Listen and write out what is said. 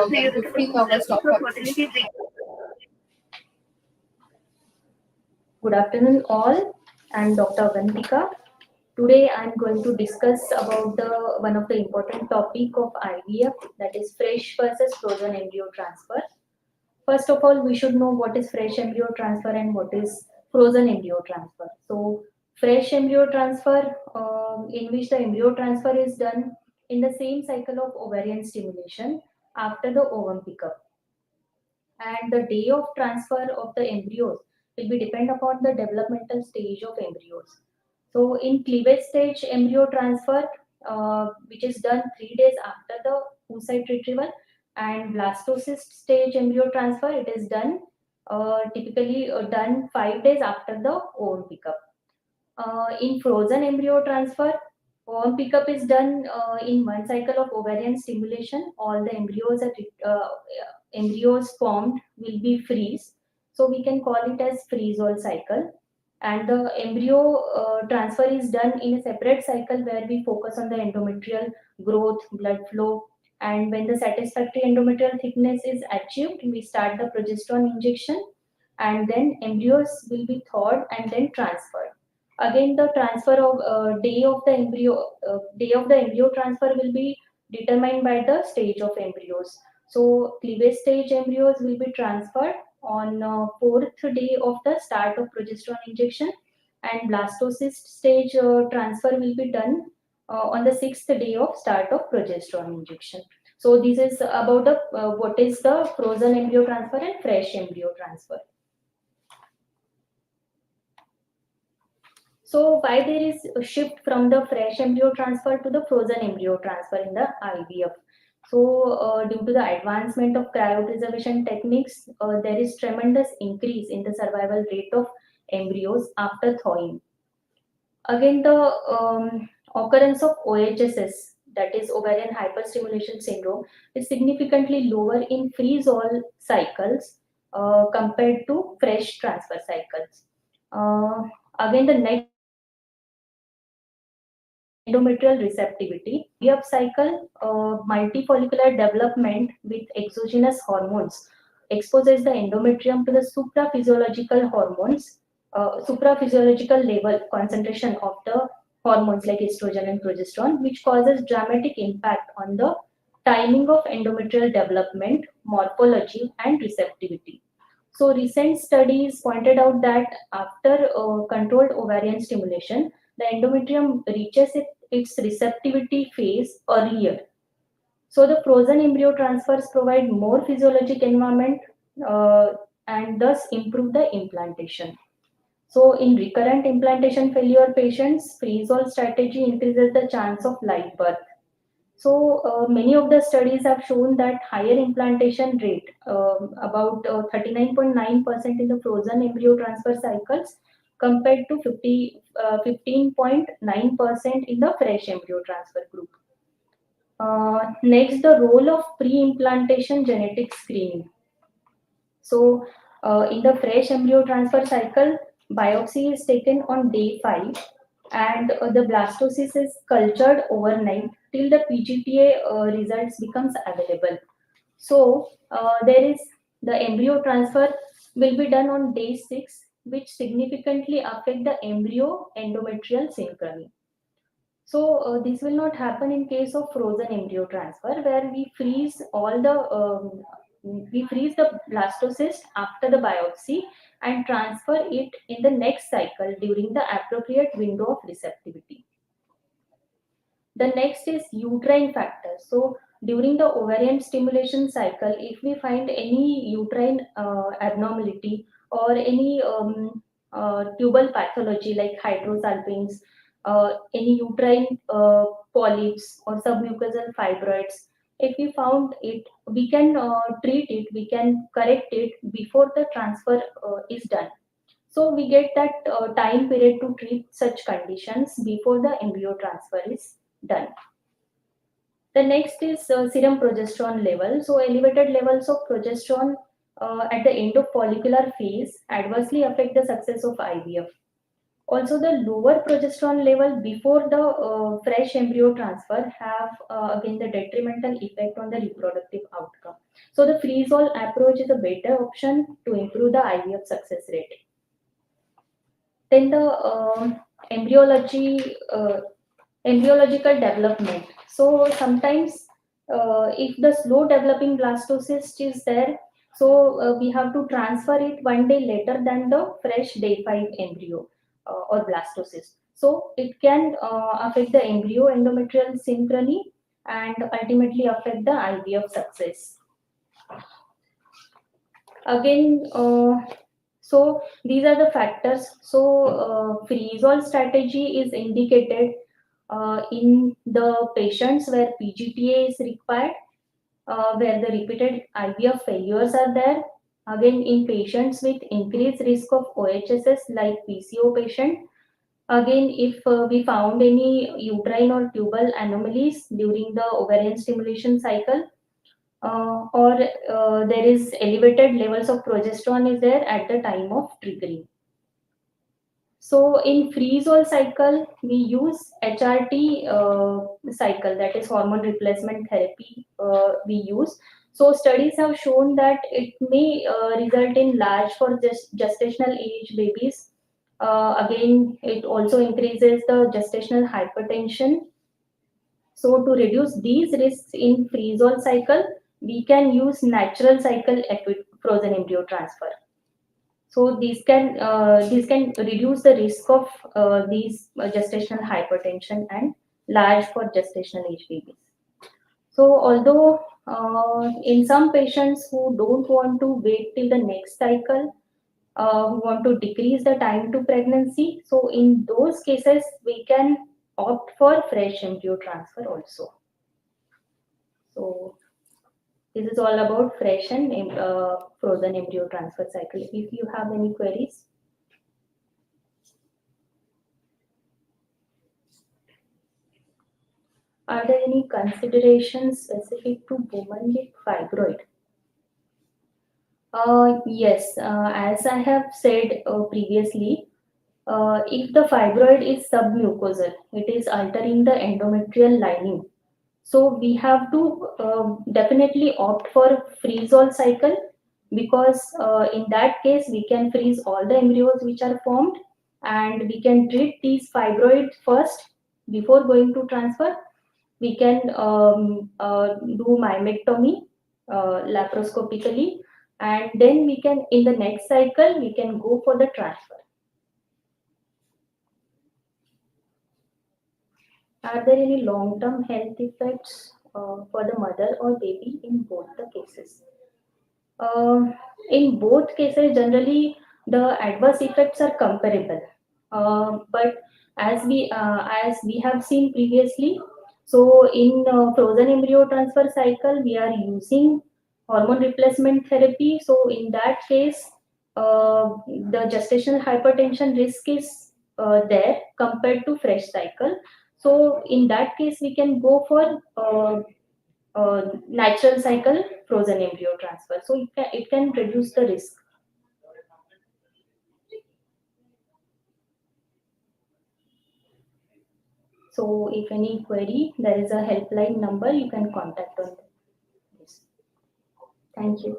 Good afternoon, all. I'm Dr. Vantika. Today, I'm going to discuss about the one of the important topic of IVF, that is fresh versus frozen embryo transfer. First of all, we should know what is fresh embryo transfer and what is frozen embryo transfer. So, fresh embryo transfer, in which the embryo transfer is done in the same cycle of ovarian stimulation after the ovum pickup, and the day of transfer of the embryos will be depend upon the developmental stage of embryos. So in cleavage stage embryo transfer, which is done 3 days after the oocyte retrieval, and blastocyst stage embryo transfer, it is done typically done 5 days after the ovum pickup. In frozen embryo transfer, ovum pickup is done in one cycle of ovarian stimulation. All the embryos formed will be freeze, so we can call it as freeze-all cycle. And the embryo transfer is done in a separate cycle where we focus on the endometrial growth, blood flow, and when the satisfactory endometrial thickness is achieved, we start the progesterone injection, and then embryos will be thawed and then transferred. Again, the transfer of day of the embryo transfer will be determined by the stage of embryos. So cleavage stage embryos will be transferred on fourth day of the start of progesterone injection, and blastocyst stage transfer will be done on the sixth day of start of progesterone injection. So this is about the what is the frozen embryo transfer and fresh embryo transfer. So why there is a shift from the fresh embryo transfer to the frozen embryo transfer in the IVF? So due to the advancement of cryopreservation techniques, there is tremendous increase in the survival rate of embryos after thawing. Again, the occurrence of OHSS, that is ovarian hyperstimulation syndrome, is significantly lower in freeze-all cycles compared to fresh transfer cycles. Again, the next endometrial receptivity. IVF cycle, multifollicular development with exogenous hormones exposes the endometrium to the supraphysiological hormones, supraphysiological level concentration of the hormones like estrogen and progesterone, which causes dramatic impact on the timing of endometrial development, morphology, and receptivity. So recent studies pointed out that after controlled ovarian stimulation, the endometrium reaches its receptivity phase earlier. So the frozen embryo transfers provide more physiologic environment and thus improve the implantation. So in recurrent implantation failure patients, freeze-all strategy increases the chance of live birth. So many of the studies have shown that higher implantation rate, about 39.9% in the frozen embryo transfer cycles compared to 15.9% in the fresh embryo transfer group. Next, the role of pre-implantation genetic screening. So in the fresh embryo transfer cycle, biopsy is taken on day 5, and the blastocyst is cultured overnight till the PGTA results becomes available. So there is the embryo transfer will be done on day 6, which significantly affect the embryo endometrial synchrony. So this will not happen in case of frozen embryo transfer, where we freeze the blastocyst after the biopsy and transfer it in the next cycle during the appropriate window of receptivity. The next is uterine factors. So during the ovarian stimulation cycle, if we find any uterine abnormality or any tubal pathology like hydrosalpinx, any uterine polyps or submucosal fibroids, if we found it, we can treat it, we can correct it before the transfer is done. So we get that time period to treat such conditions before the embryo transfer is done. The next is serum progesterone level. So elevated levels of progesterone at the end of follicular phase adversely affect the success of IVF. Also, the lower progesterone level before the fresh embryo transfer have again the detrimental effect on the reproductive outcome. So the freeze-all approach is a better option to improve the IVF success rate. Then the embryology, embryological development. So sometimes if the slow developing blastocyst is there, so we have to transfer it one day later than the fresh day 5 embryo or blastocyst. So it can affect the embryo endometrial synchrony and ultimately affect the IVF success. Again, so these are the factors. So freeze-all strategy is indicated in the patients where PGTA is required, where the repeated IVF failures are there. Again, in patients with increased risk of OHSS like PCO patient. Again, if we found any uterine or tubal anomalies during the ovarian stimulation cycle, or there is elevated levels of progesterone is there at the time of triggering. So in freeze-all cycle, we use HRT cycle, that is hormone replacement therapy we use. So studies have shown that it may result in large for gestational age babies. Again, it also increases the gestational hypertension. So to reduce these risks in freeze-all cycle, we can use natural cycle frozen embryo transfer. So these can reduce the risk of these gestational hypertension and large for gestational age babies. So although in some patients who don't want to wait till the next cycle, who want to decrease the time to pregnancy, so in those cases we can opt for fresh embryo transfer also. So this is all about fresh and frozen embryo transfer cycle. If you have any queries. Are there any considerations specific to women with fibroid? Yes, as I have said previously, if the fibroid is submucosal, it is altering the endometrial lining. So we have to definitely opt for freeze-all cycle, because in that case we can freeze all the embryos which are formed, and we can treat these fibroids first before going to transfer. We can do myomectomy laparoscopically, and then we can, in the next cycle, we can go for the transfer. Are there any long-term health effects for the mother or baby in both the cases? In both cases, generally the adverse effects are comparable, but as we have seen previously, so in frozen embryo transfer cycle, we are using hormone replacement therapy. So in that case, the gestational hypertension risk is there compared to fresh cycle. So in that case, we can go for natural cycle frozen embryo transfer. So it can reduce the risk. So if any query, there is a helpline number you can contact on this. Thank you.